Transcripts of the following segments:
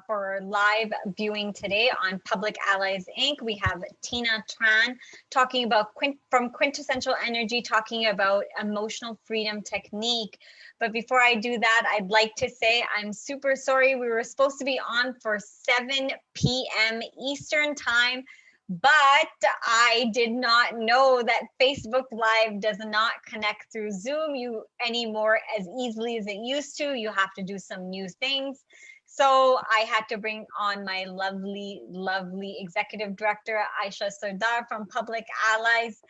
for live viewing today on Public Allies Inc. We have Tina Tran talking about from Quintessential Energy, talking about emotional freedom technique. But before I do that, I'd like to say I'm super sorry. We were supposed to be on for 7 p.m. Eastern time, but I did not know that Facebook Live does not connect through Zoom anymore as easily as it used to. You have to do some new things. So I had to bring on my lovely, lovely executive director, Aisha Sardar from Public Allies.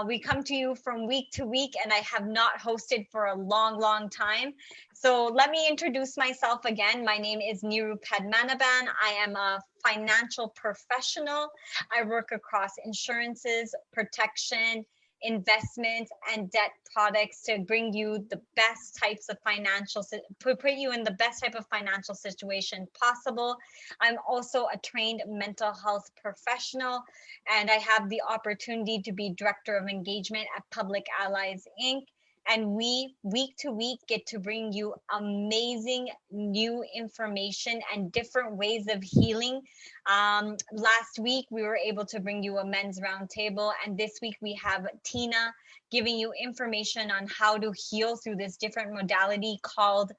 We come to you from week to week, and I have not hosted for a long, long time. So let me introduce myself again. My name is Neru Padmanabhan. I am a financial professional. I work across insurances, protection, investments, and debt products to bring you the best types of put you in the best type of financial situation possible. I'm also a trained mental health professional, and I have the opportunity to be director of engagement at Public Allies Inc. And we, week to week, get to bring you amazing new information and different ways of healing. Last week, we were able to bring you a men's roundtable. And this week, we have Tina giving you information on how to heal through this different modality called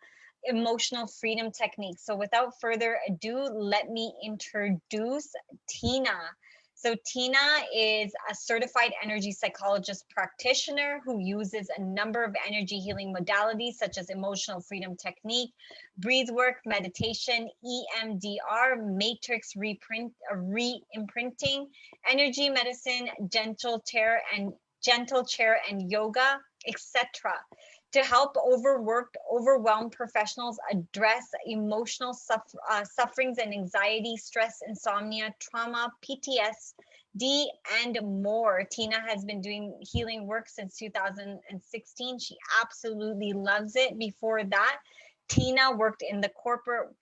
emotional freedom technique. So without further ado, let me introduce Tina. So Tina is a certified energy psychologist practitioner who uses a number of energy healing modalities such as emotional freedom technique, breath work, meditation, EMDR, matrix re-imprinting, energy medicine, gentle chair and yoga, etc. to help overworked, overwhelmed professionals address emotional sufferings and anxiety, stress, insomnia, trauma, PTSD, and more. Tina has been doing healing work since 2016. She absolutely loves it. Before that, Tina worked in the corporate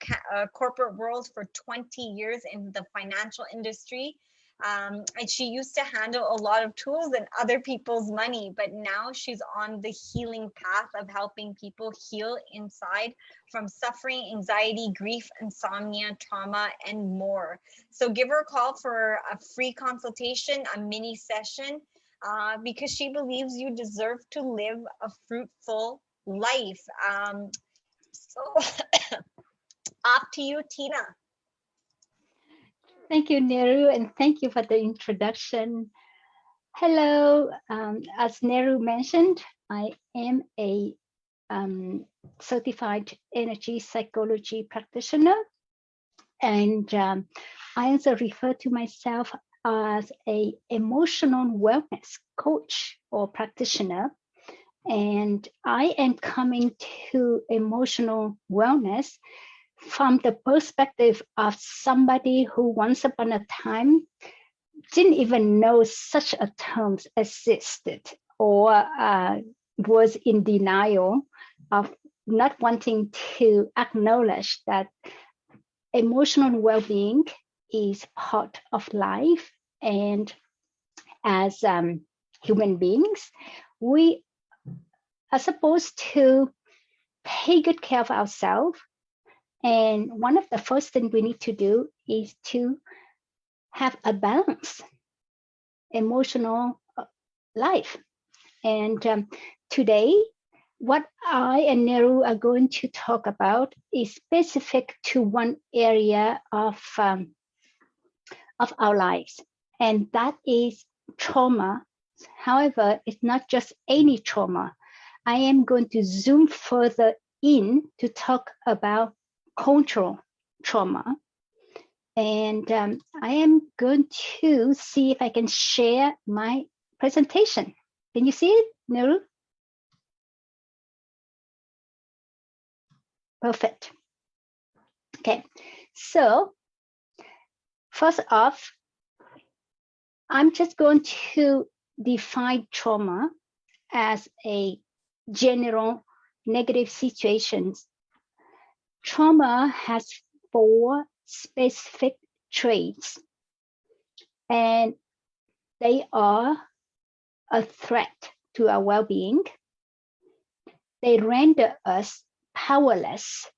world for 20 years in the financial industry. And she used to handle a lot of tools and other people's money, but now she's on the healing path of helping people heal inside from suffering, anxiety, grief, insomnia, trauma, and more. So give her a call for a free consultation, a mini session, because she believes you deserve to live a fruitful life. So off to you, Tina. Thank you, Neru, and thank you for the introduction. Hello, as Neru mentioned, I am a certified energy psychology practitioner, and I also refer to myself as a emotional wellness coach or practitioner. And I am coming to emotional wellness from the perspective of somebody who once upon a time didn't even know such a term existed, or was in denial of not wanting to acknowledge that emotional well-being is part of life. And as human beings, we are supposed to take good care of ourselves. And one of the first things we need to do is to have a balanced emotional life. And today, what I and Neru are going to talk about is specific to one area of our lives, and that is trauma. However, it's not just any trauma. I am going to zoom further in to talk about cultural trauma. And I am going to see if I can share my presentation. Can you see it, Neru? Perfect. Okay, so first off, I'm just going to define trauma as a general negative situations. Trauma has 4 specific traits, and they are a threat to our well-being. They render us powerless.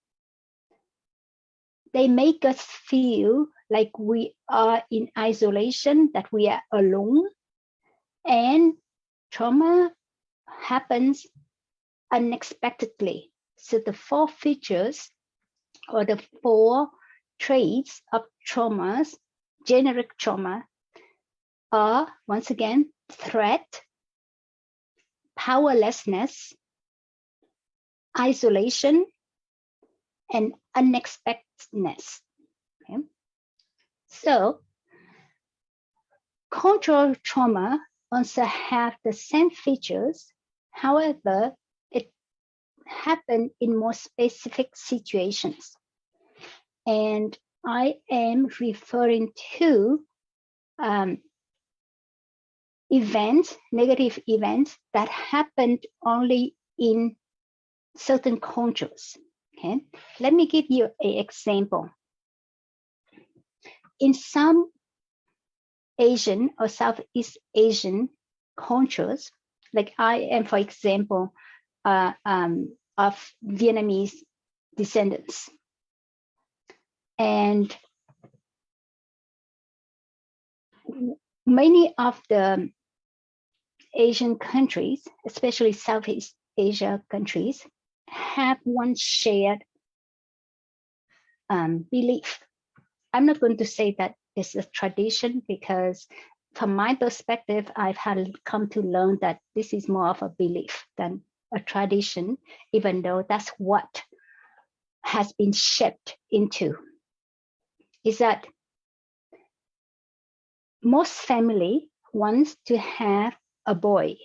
they make us feel like we are in isolation, that we are alone, and trauma happens unexpectedly. So the 4 features or the 4 traits of traumas, generic trauma, are once again threat, powerlessness, isolation, and unexpectedness. Okay? So control trauma also have the same features. However, it happens in more specific situations. And I am referring to events, negative events that happened only in certain cultures. Okay, let me give you an example. In some Asian or Southeast Asian cultures, like I am, for example, of Vietnamese descendants, and many of the Asian countries, especially Southeast Asia countries, have one shared belief. I'm not going to say that it's a tradition, because from my perspective, I've come to learn that this is more of a belief than a tradition, even though that's what has been shaped into. Is that most family wants to have a boy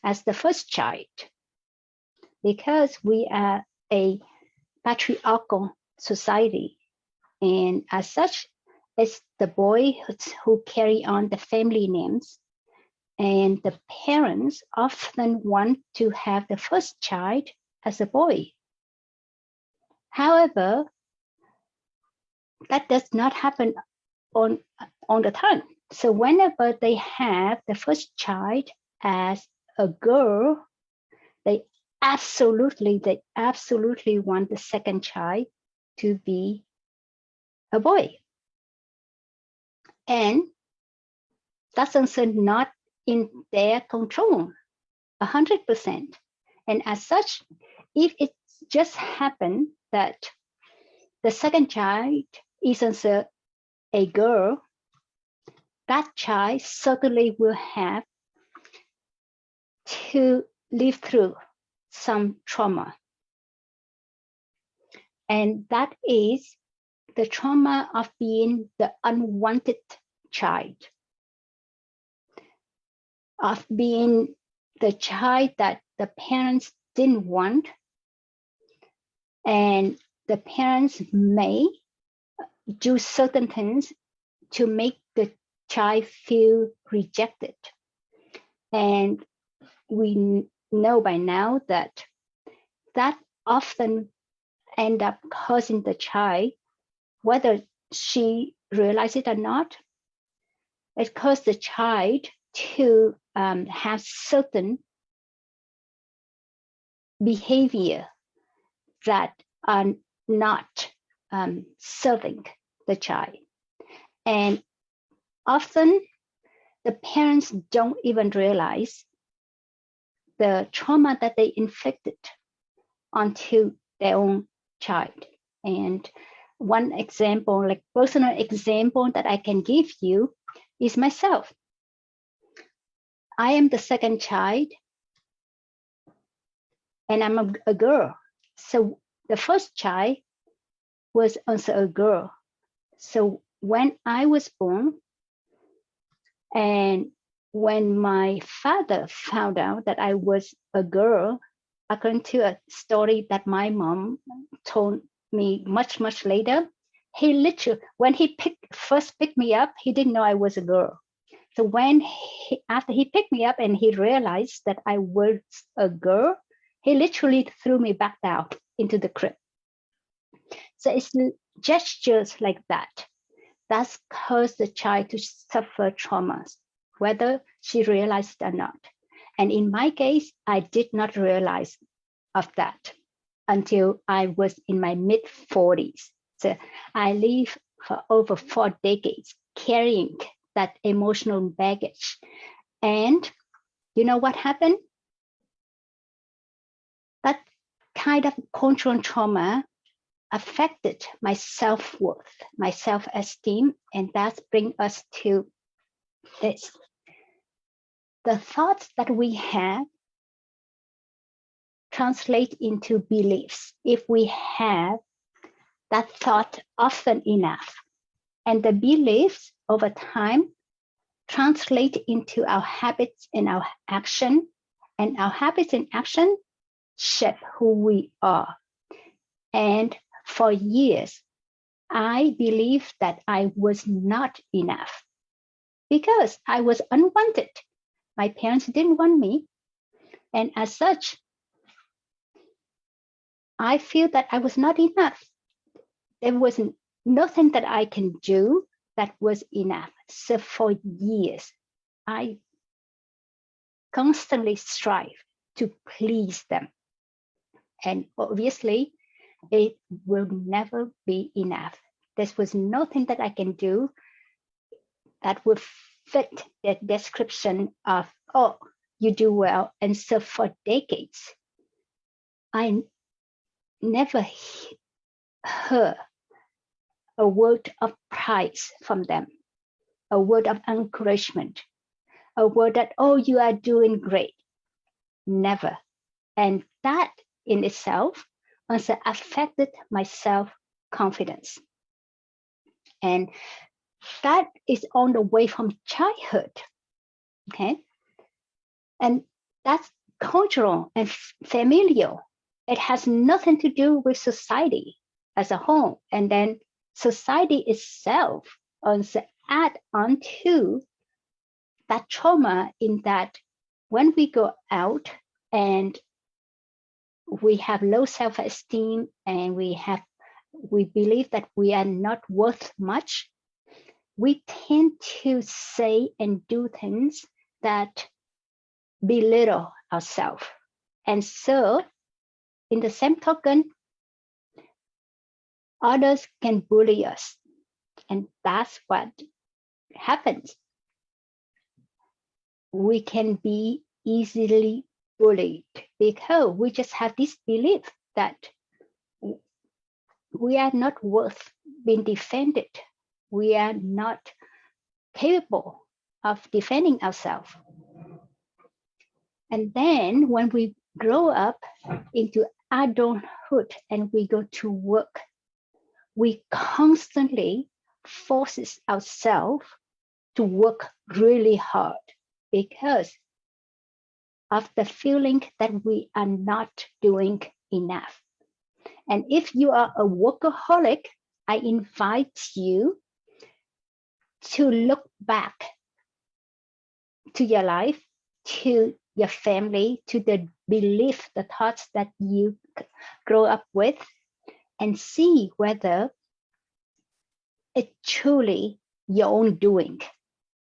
as the first child, because we are a patriarchal society, and as such, it's the boy who carry on the family names, and the parents often want to have the first child as a boy. However, that does not happen on the time. So whenever they have the first child as a girl, they absolutely want the second child to be a boy. And that's also not in their control 100%. And as such, if it just happened that the second child is also a girl, that child certainly will have to live through some trauma. And that is the trauma of being the unwanted child, of being the child that the parents didn't want, and the parents may do certain things to make the child feel rejected. And we know by now that that often end up causing the child, whether she realizes it or not, it caused the child to have certain behavior that are not serving the child. And often the parents don't even realize the trauma that they inflicted onto their own child. And one example, like personal example that I can give you is myself. I am the second child, and I'm a girl. So the first child was also a girl. So when I was born, and when my father found out that I was a girl, according to a story that my mom told me much later, he literally, when he first picked me up, he didn't know I was a girl. So after he picked me up and he realized that I was a girl, he literally threw me back down into the crib. So it's gestures like that that's caused the child to suffer traumas, whether she realized it or not. And in my case, I did not realize of that until I was in my mid-40s. So I lived for over 4 decades carrying that emotional baggage. And you know what happened? That kind of cultural trauma affected my self-worth, my self-esteem, and that brings us to this. The thoughts that we have translate into beliefs if we have that thought often enough. And the beliefs over time translate into our habits and our action, and our habits and action shape who we are. And for years, I believed that I was not enough because I was unwanted. My parents didn't want me. And as such, I feel that I was not enough. There was nothing that I can do that was enough. So for years, I constantly strive to please them. And obviously, it will never be enough. There was nothing that I can do that would fit the description of, oh, you do well. And so for decades, I never heard a word of praise from them, a word of encouragement, a word that, oh, you are doing great. Never. And that in itself also affected my self-confidence. And that is on the way from childhood, okay? And that's cultural and familial. It has nothing to do with society as a whole. And then society itself also add on to that trauma in that when we go out and we have low self-esteem and we believe that we are not worth much, we tend to say and do things that belittle ourselves. And so in the same token, others can bully us. And that's what happens. We can be easily bullied because we just have this belief that we are not worth being defended. We are not capable of defending ourselves. And then when we grow up into adulthood and we go to work, we constantly forces ourselves to work really hard because of the feeling that we are not doing enough. And if you are a workaholic, I invite you to look back to your life, to your family, to the belief, the thoughts that you grow up with, and see whether it's truly your own doing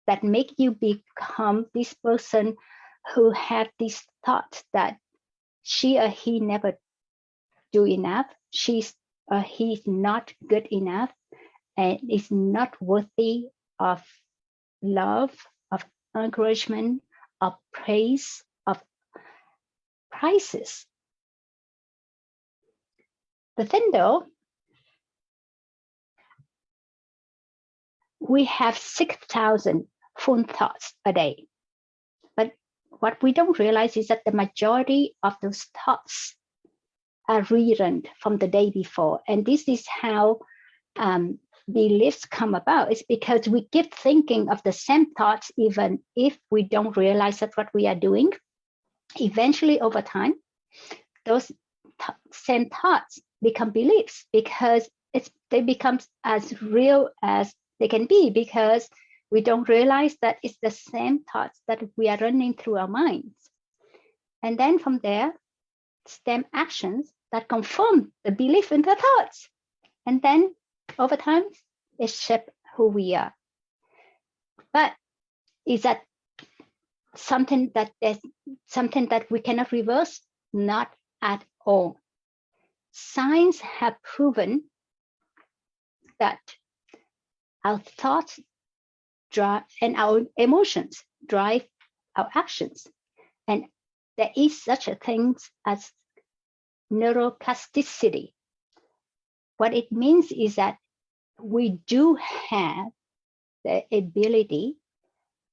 that make you become this person who had these thoughts that she or he never do enough, she's or he's not good enough, and is not worthy of love, of encouragement, of praise, of prizes. The thing though, we have 6,000 phone thoughts a day. But what we don't realize is that the majority of those thoughts are rerun from the day before. And this is how beliefs come about. It's because we keep thinking of the same thoughts, even if we don't realize that's what we are doing. Eventually, over time, those same thoughts become beliefs because they become as real as they can be, because we don't realize that it's the same thoughts that we are running through our minds. And then from there, stem actions that confirm the belief in the thoughts. And then over time, it shapes who we are. But is that something that we cannot reverse? Not at all. Science have proven that our thoughts drive and our emotions drive our actions. And there is such a thing as neuroplasticity. What it means is that we do have the ability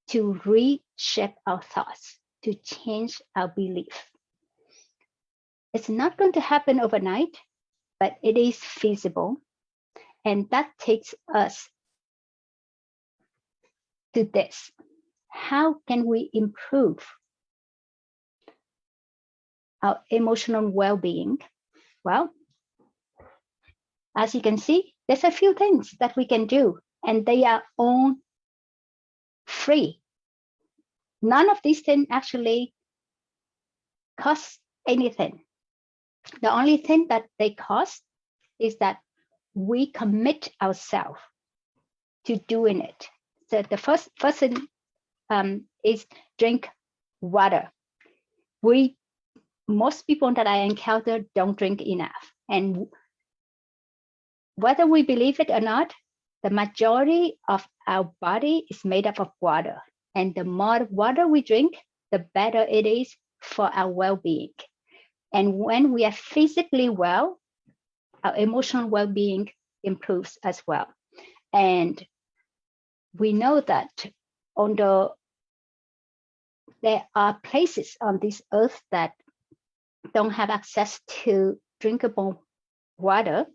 to reshape our thoughts, to change our belief. It's not going to happen overnight, but it is feasible. And that takes us to this. How can we improve our emotional well-being? Well, as you can see, there's a few things that we can do, and they are all free. None of these things actually cost anything. The only thing that they cost is that we commit ourselves to doing it. So the first thing is drink water. Most people that I encounter don't drink enough. And whether we believe it or not, the majority of our body is made up of water. And the more water we drink, the better it is for our well-being. And when we are physically well, our emotional well-being improves as well. And we know that there are places on this earth that don't have access to drinkable water.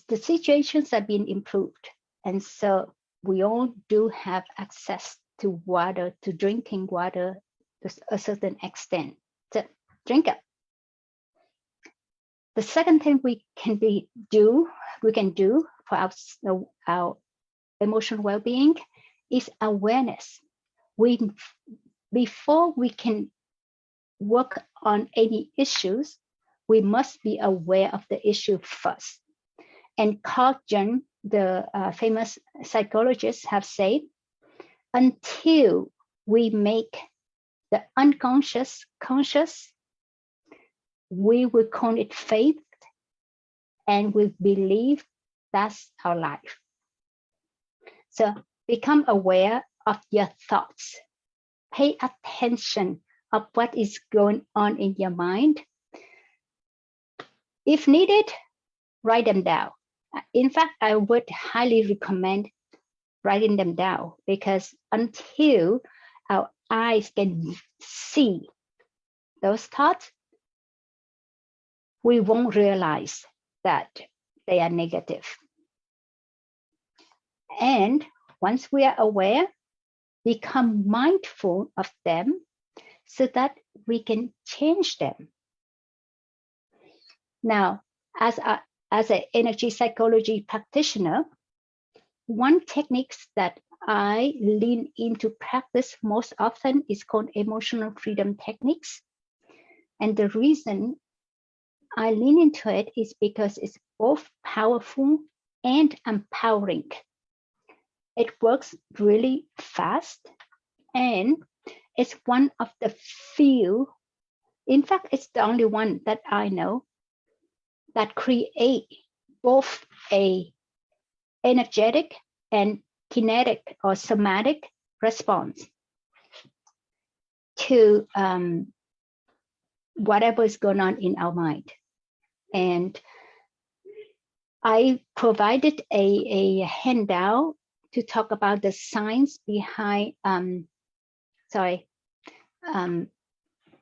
The situations have been improved. And so we all do have access to water, to drinking water to a certain extent. So drink it. The second thing we can do for our emotional well-being is awareness. Before we can work on any issues, we must be aware of the issue first. And Carl Jung, the famous psychologist, have said, until we make the unconscious conscious, we will call it faith, and we believe that's our life. So become aware of your thoughts. Pay attention of what is going on in your mind. If needed, write them down. In fact, I would highly recommend writing them down, because until our eyes can see those thoughts, we won't realize that they are negative. And once we are aware, become mindful of them so that we can change them. Now, as an energy psychology practitioner, one technique that I lean into practice most often is called emotional freedom techniques. And the reason I lean into it is because it's both powerful and empowering. It works really fast, and it's one of the few, in fact, it's the only one that I know that create both a energetic and kinetic or somatic response to whatever is going on in our mind. And I provided a handout to talk about the science behind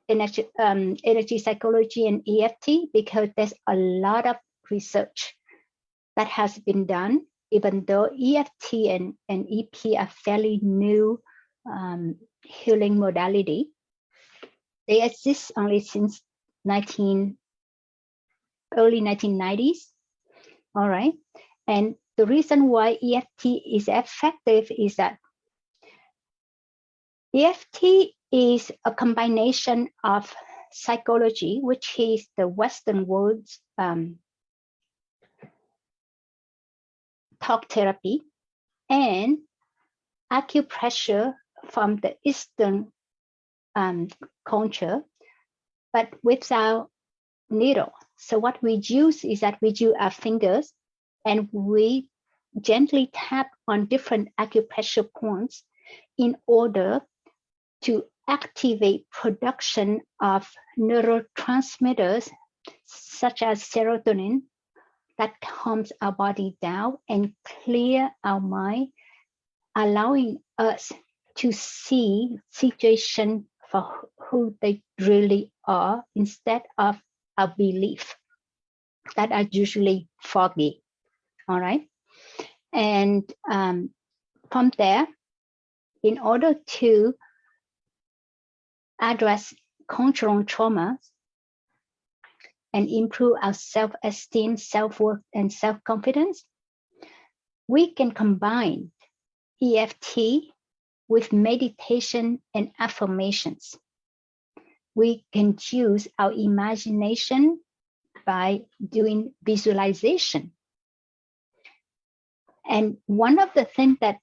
energy psychology and EFT, because there's a lot of research that has been done, even though EFT and EP are fairly new healing modality. They exist only since early 1990s. All right. And the reason why EFT is effective is that EFT is a combination of psychology, which is the Western world's talk therapy, and acupressure from the Eastern culture, but without needle. So what we use is that we use our fingers and we gently tap on different acupressure points in order to activate production of neurotransmitters such as serotonin that calms our body down and clear our mind, allowing us to see situations for who they really are instead of our belief that are usually foggy. All right. And from there, in order to address cultural traumas and improve our self-esteem, self-worth, and self-confidence, we can combine EFT with meditation and affirmations. We can use our imagination by doing visualization. And one of the things that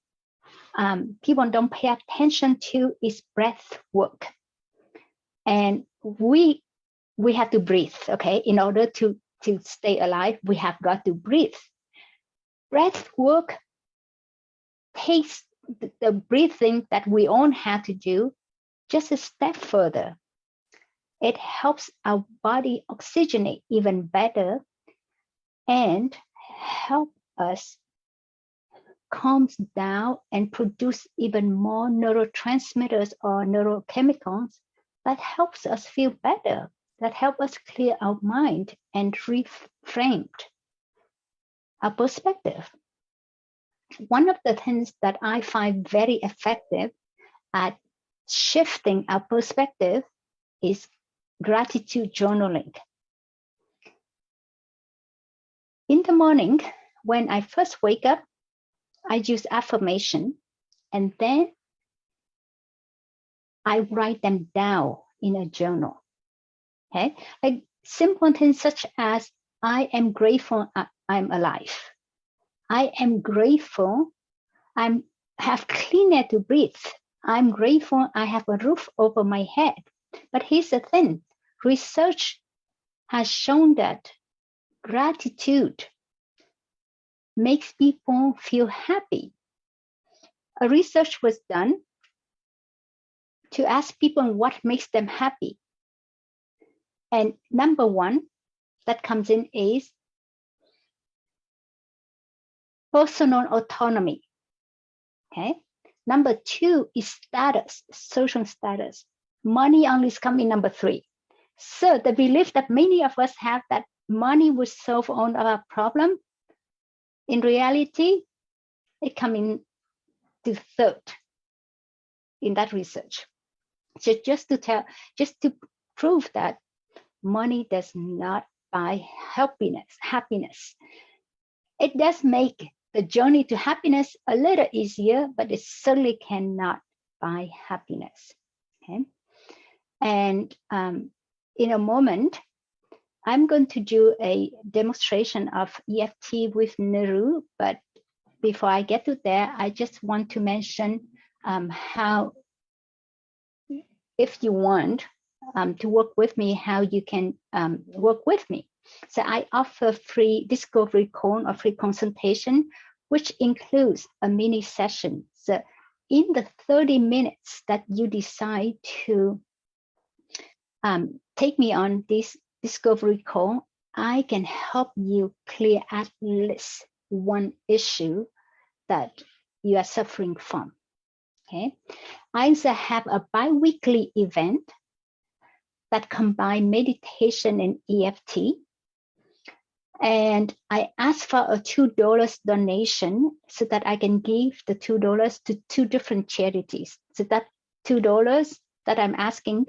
people don't pay attention to is breath work. And we have to breathe, okay? In order to stay alive, we have got to breathe. Breath work takes the breathing that we all have to do just a step further. It helps our body oxygenate even better and help us calm down and produce even more neurotransmitters or neurochemicals that helps us feel better, that help us clear our mind and reframe our perspective. One of the things that I find very effective at shifting our perspective is gratitude journaling. In the morning, when I first wake up, I use affirmation, and then I write them down in a journal. Okay, like simple things such as I am grateful I'm alive. I am grateful I have clean air to breathe. I'm grateful I have a roof over my head. But here's the thing, research has shown that gratitude makes people feel happy. A research was done to ask people what makes them happy. And number one that comes in is personal autonomy. Okay. Number two is status, social status. Money only comes in number three. So the belief that many of us have that money will solve all of our problems, in reality, it comes in to third in that research. So just to prove that money does not buy happiness. It does make the journey to happiness a little easier, but it certainly cannot buy happiness. Okay, and in a moment, I'm going to do a demonstration of EFT with Neru, but before I get to there, I just want to mention how, if you want to work with me, how you can work with me. So I offer free discovery call or free consultation, which includes a mini session. So in the 30 minutes that you decide to take me on this discovery call, I can help you clear at least one issue that you are suffering from. Okay, I also have a bi-weekly event that combine meditation and EFT. And I ask for a $2 donation so that I can give the $2 to 2 different charities. So that $2 that I'm asking,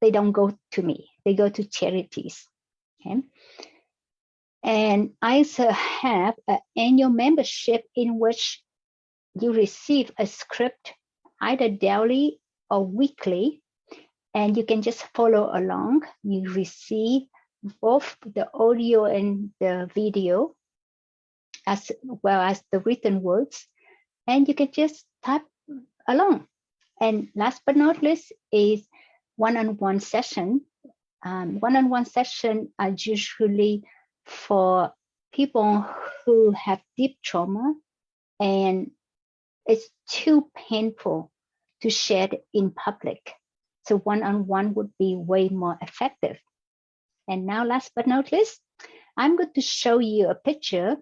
they don't go to me, they go to charities. Okay. And I also have an annual membership in which you receive a script either daily or weekly, and you can just follow along. You receive both the audio and the video, as well as the written words, and you can just type along. And last but not least is one-on-one session. One-on-one session are usually for people who have deep trauma and it's too painful to share it in public. So one-on-one would be way more effective. And now, last but not least, I'm going to show you a picture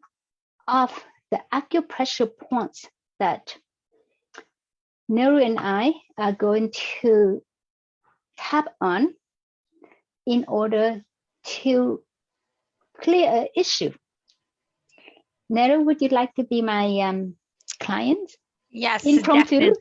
of the acupressure points that Neru and I are going to tap on in order to clear an issue. Neru, would you like to be my client? Yes, impromptu.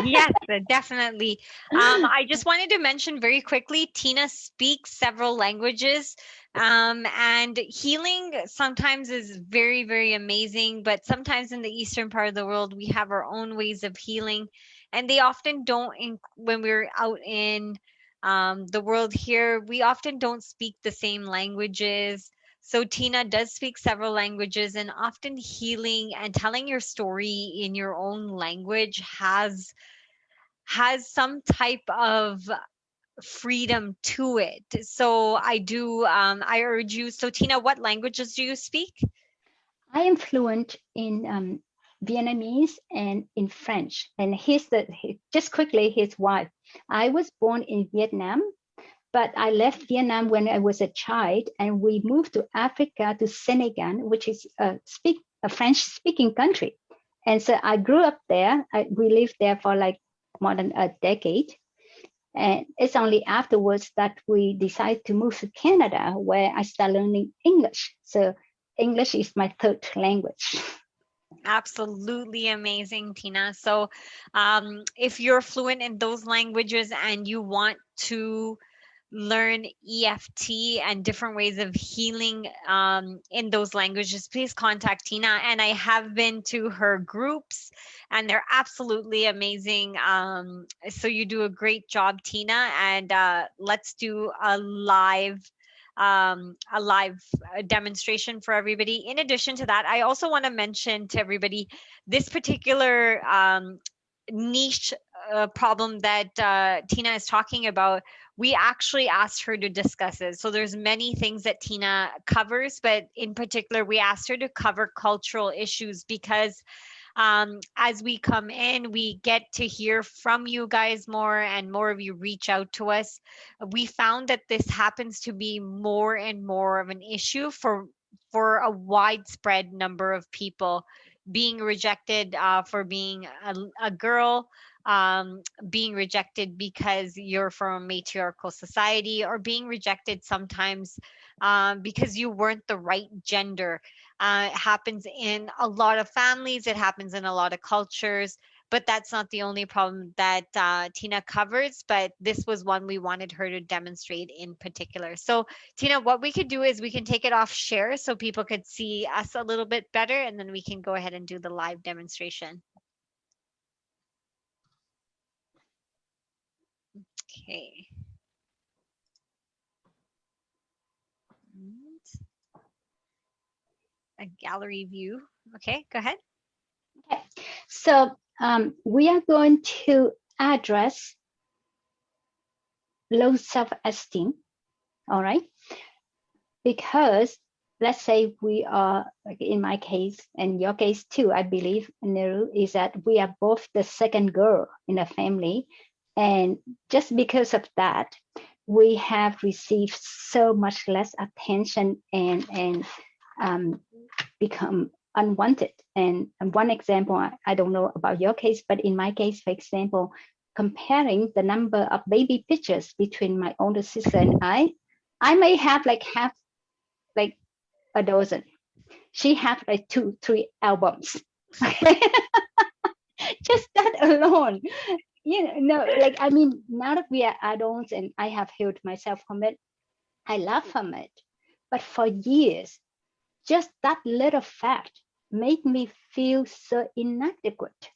Yes, definitely. I just wanted to mention very quickly, Tina speaks several languages, and healing sometimes is very, very amazing, but sometimes in the eastern part of the world, we have our own ways of healing, and they often don't, when we're out in the world here, we often don't speak the same languages. So Tina does speak several languages, and often healing and telling your story in your own language has some type of freedom to it. So I urge you. So Tina, what languages do you speak? I am fluent in Vietnamese and in French. And just quickly, his wife. I was born in Vietnam, but I left Vietnam when I was a child, and we moved to Africa, to Senegal, which is a French-speaking country. And so I grew up there. We lived there for like more than a decade. And it's only afterwards that we decided to move to Canada, where I started learning English. So English is my third language. Absolutely amazing, Tina. So if you're fluent in those languages and you want to learn EFT and different ways of healing in those languages, please contact Tina. And I have been to her groups, and they're absolutely amazing. So you do a great job, Tina. And let's do a live demonstration for everybody. In addition to that, I also want to mention to everybody this particular niche problem that Tina is talking about. We actually asked her to discuss it. So there's many things that Tina covers, but in particular, we asked her to cover cultural issues because as we come in, we get to hear from you guys more, and more of you reach out to us. We found that this happens to be more and more of an issue for a widespread number of people, being rejected for being a girl, being rejected because you're from a matriarchal society, or being rejected sometimes because you weren't the right gender. It happens in a lot of families, it happens in a lot of cultures, but that's not the only problem that Tina covers. But this was one we wanted her to demonstrate in particular. So, Tina, what we could do is we can take it off share so people could see us a little bit better, and then we can go ahead and do the live demonstration. Okay. A gallery view. Okay, go ahead. Okay, so we are going to address low self-esteem, all right? Because let's say we are, like in my case, and your case too, I believe, Neru, is that we are both the second girl in the family. And just because of that, we have received so much less attention and become unwanted. And one example, I don't know about your case, but in my case, for example, comparing the number of baby pictures between my older sister and I may have like a dozen. She have like 2-3 albums. Just that alone. Like, I mean, now that we are adults and I have healed myself from it, I laugh from it. But for years, just that little fact made me feel so inadequate.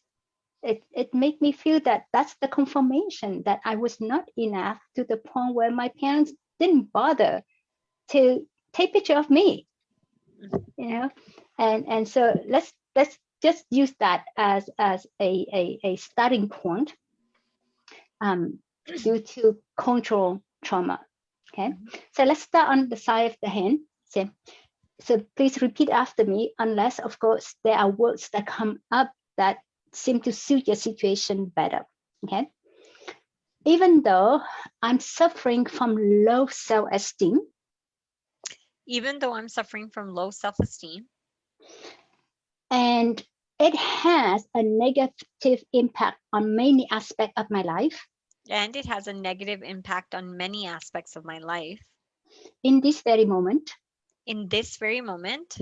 It made me feel that that's the confirmation that I was not enough, to the point where my parents didn't bother to take picture of me, and so let's just use that as a starting point due to cultural trauma. Okay, so let's start on the side of the hand. So please repeat after me, unless, of course, there are words that come up that seem to suit your situation better. Okay. Even though I'm suffering from low self-esteem, even though I'm suffering from low self-esteem, and it has a negative impact on many aspects of my life, and it has a negative impact on many aspects of my life, in this very moment, in this very moment,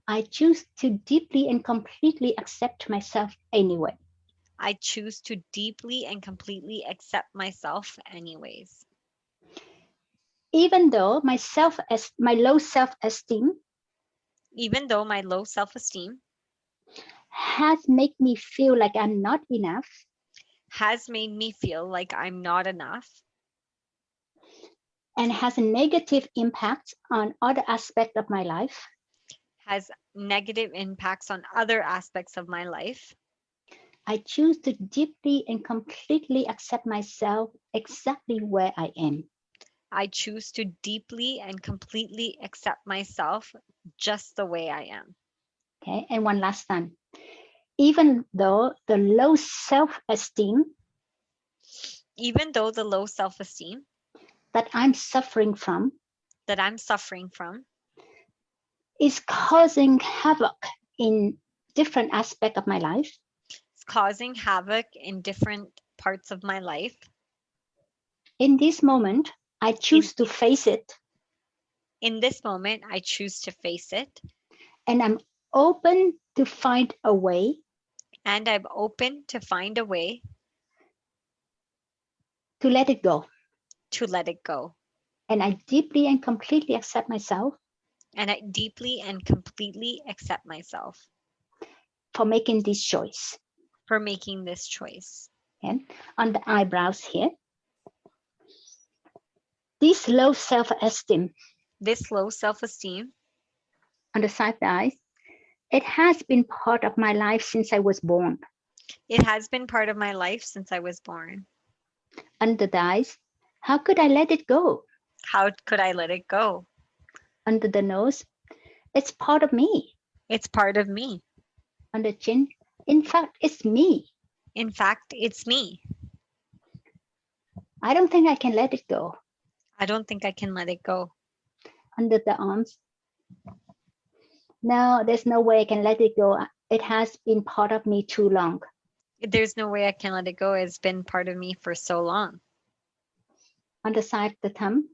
I choose to deeply and completely accept myself anyway. I choose to deeply and completely accept myself anyways. Even though my low self-esteem Even though my low self-esteem has made me feel like I'm not enough, has made me feel like I'm not enough, and has a negative impact on other aspects of my life, has negative impacts on other aspects of my life, I choose to deeply and completely accept myself exactly where I am. I choose to deeply and completely accept myself just the way I am. Okay, and one last time. Even though the low self-esteem Even though the low self-esteem that I'm suffering from that I'm suffering from is causing havoc in different aspects of my life, is causing havoc in different parts of my life, in this moment, I choose to face it, in this moment, I choose to face it, and I'm open to find a way and I'm open to find a way to let it go. to let it go. And I deeply and completely accept myself And I deeply and completely accept myself for making this choice. for making this choice. And on the eyebrows here, this low self-esteem This low self-esteem on the side of the eyes, it has been part of my life since I was born. it has been part of my life since I was born. Under the eyes, how could I let it go? How could I let it go? Under the nose, it's part of me. It's part of me. On the chin, in fact, it's me. In fact, it's me. I don't think I can let it go. I don't think I can let it go. Under the arms, no, there's no way I can let it go. It has been part of me too long. There's no way I can let it go. It's been part of me for so long. On the side of the thumb,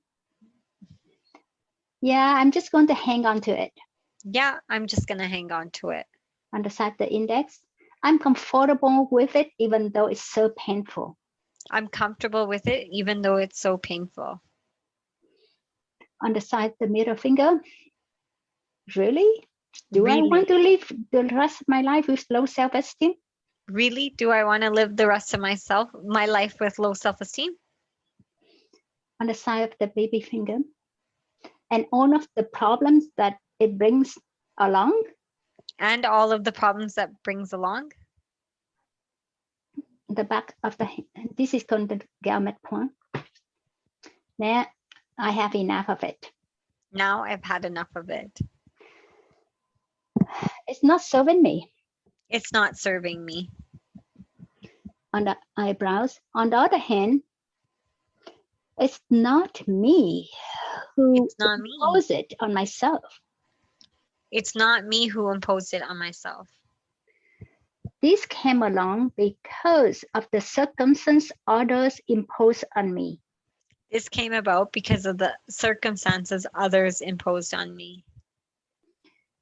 yeah, I'm just going to hang on to it. Yeah, I'm just going to hang on to it. On the side of the index, I'm comfortable with it even though it's so painful. I'm comfortable with it, even though it's so painful. On the side of the middle finger, really? Do Really? I want to live the rest of my life with low self-esteem? Really? Do I want to live the rest of my life with low self-esteem? On the side of the baby finger, and all of the problems that it brings along? And all of the problems that brings along? The back of the hand. This is called the gamut point. Now I have enough of it. Now I've had enough of it. It's not serving me. It's not serving me. On the eyebrows, on the other hand, it's not me who imposed it on myself. It's not me who imposed it on myself. This came along because of the circumstance others imposed on me. This came about because of the circumstances others imposed on me.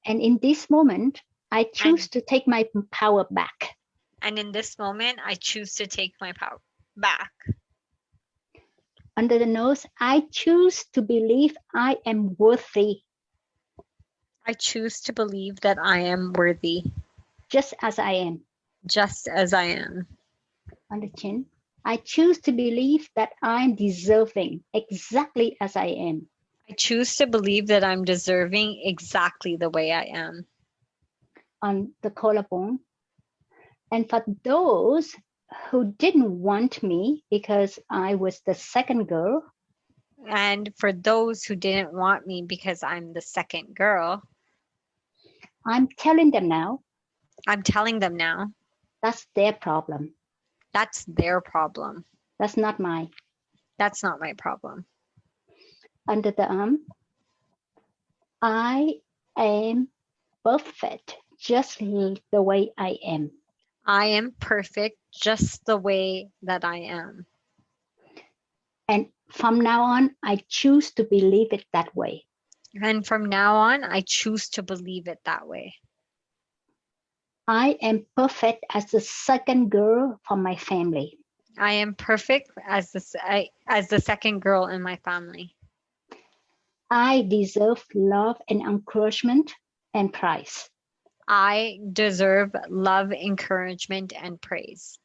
And in this moment, I choose to take my power back. And in this moment, I choose to take my power back. Under the nose, I choose to believe I am worthy. I choose to believe that I am worthy. Just as I am. Just as I am. On the chin, I choose to believe that I'm deserving exactly as I am. I choose to believe that I'm deserving exactly the way I am. On the collarbone, and for those who didn't want me because I was the second girl, and for those who didn't want me because I'm the second girl, I'm telling them now. I'm telling them now. That's their problem. That's their problem. That's not mine. That's not my problem. Under the arm, I am perfect just the way I am. I am perfect just the way that I am. And from now on, I choose to believe it that way. And from now on, I choose to believe it that way. I am perfect as the second girl from my family. I am perfect as the second girl in my family. I deserve love and encouragement and praise. I deserve love, encouragement, and praise.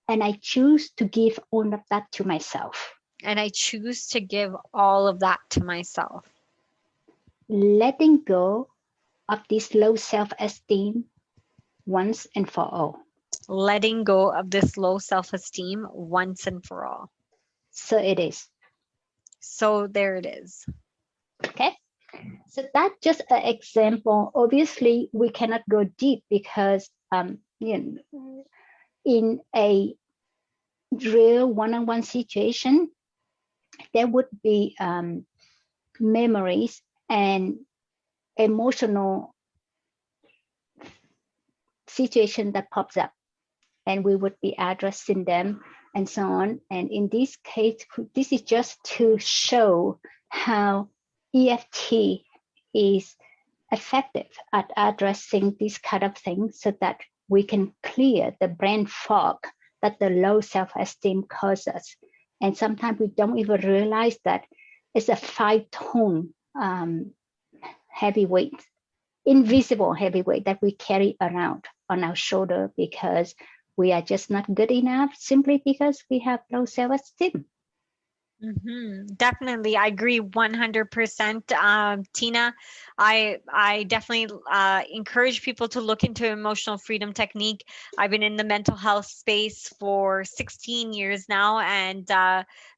And I choose to give all of that to myself. And I choose to give all of that to myself. Letting go of this low self-esteem once and for all. Letting go of this low self-esteem once and for all. So it is. So there it is. Okay. So that's just an example. Obviously, we cannot go deep because in a real one-on-one situation, there would be memories and emotional situation that pops up, and we would be addressing them and so on. And in this case, this is just to show how EFT is effective at addressing these kind of things so that we can clear the brain fog that the low self-esteem causes. And sometimes we don't even realize that it's a 5-ton heavyweight, invisible heavyweight that we carry around on our shoulder because we are just not good enough simply because we have low self-esteem. Definitely. I agree 100%. Tina, I definitely encourage people to look into emotional freedom technique. I've been in the mental health space for 16 years now, and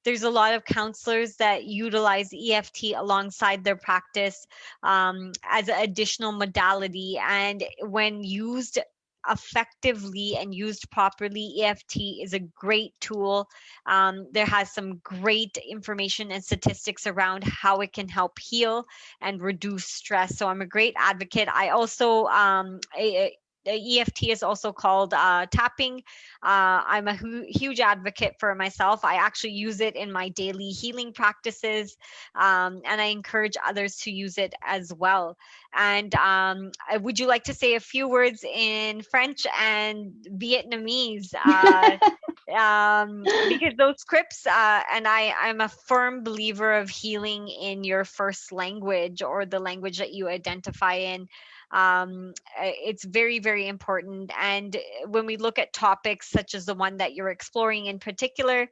there's a lot of counselors that utilize EFT alongside their practice as an additional modality. And when used effectively and used properly, EFT is a great tool. There has some great information and statistics around how it can help heal and reduce stress. So I'm a great advocate. I also the EFT is also called tapping. I'm a huge advocate for myself. I actually use it in my daily healing practices, and I encourage others to use it as well. And would you like to say a few words in French and Vietnamese? Because those scripts, and I'm a firm believer of healing in your first language or the language that you identify in. It's very, very important. And when we look at topics such as the one that you're exploring in particular,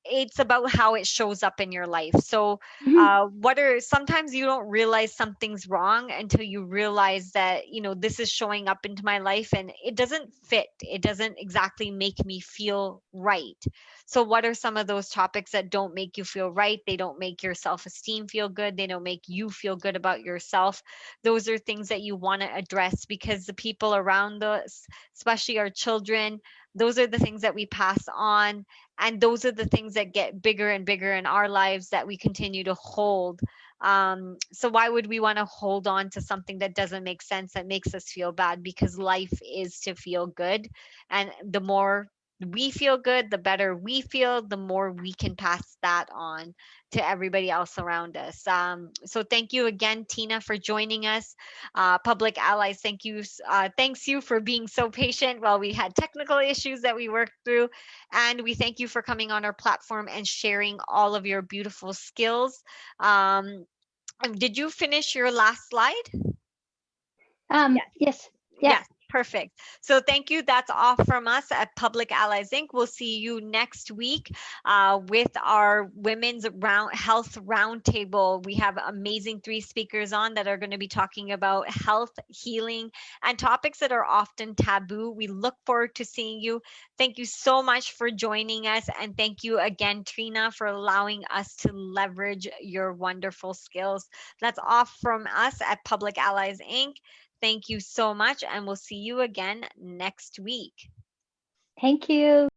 it's about how it shows up in your life. So, sometimes you don't realize something's wrong until you realize that, this is showing up into my life and it doesn't fit. It doesn't exactly make me feel right. So, what are some of those topics that don't make you feel right? They don't make your self esteem feel good. They don't make you feel good about yourself. Those are things that you want to address because the people around us, especially our children, those are the things that we pass on, and those are the things that get bigger and bigger in our lives that we continue to hold. So why would we want to hold on to something that doesn't make sense, that makes us feel bad? Because life is to feel good, and the more we feel good, the better we feel, the more we can pass that on to everybody else around us. So thank you again, Tina, for joining us. Public Allies, thanks you for being so patient while we had technical issues that we worked through. And we thank you for coming on our platform and sharing all of your beautiful skills. Did you finish your last slide? Yes. Yeah. Yes. Perfect. So thank you. That's all from us at Public Allies Inc. We'll see you next week with our health roundtable. We have amazing three speakers on that are going to be talking about health, healing, and topics that are often taboo. We look forward to seeing you. Thank you so much for joining us. And thank you again, Trina, for allowing us to leverage your wonderful skills. That's all from us at Public Allies Inc. Thank you so much, and we'll see you again next week. Thank you.